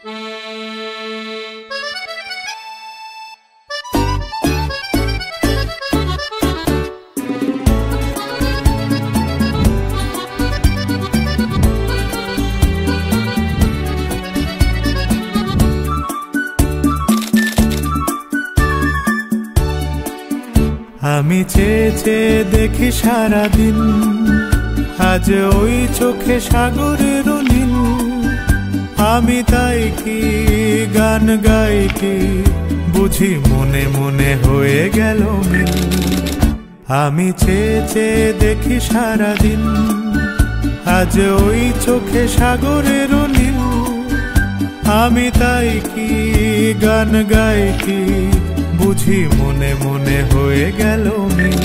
আমি চেয়ে চেয়ে দেখি সারাদিন, আজ ওই চোখে সাগরের নীল। আমি তাই কি গান গাই কি, বুঝি মনে মনে হয়ে গেল মিল। আমি চেয়ে চেয়ে দেখি সারাদিন, আজ ওই চোখে সাগরের নীল। আমি তাই কি গান গাই কি, বুঝি মনে মনে হয়ে গেল মিল।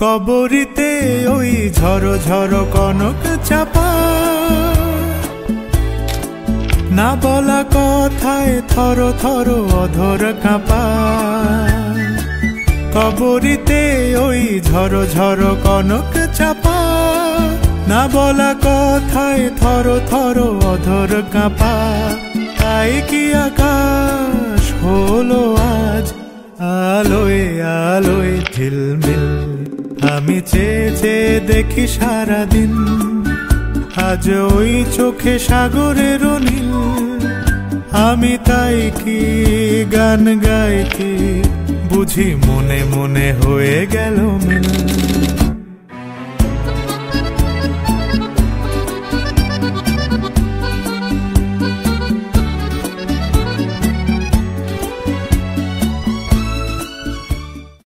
কবরীতে ওই ঝড় ঝড় কনক চাপা, না বলা কথায় থর থর অধর কাঁপা। কবরীতে ওই ঝড় ঝড় কনক চাপা, না বলা কথায় থর থর অধর কাঁপা। তাই কি আকাশ হলো আজ আলোয় আলোয় ঝিলমিল। আমি চেয়ে চেয়ে দেখি সারাদিন, আজ ওই চোখে সাগরের নীল। আমি তাই কি গান গাই কি, বুঝি মনে মনে হয়ে গেল মিল।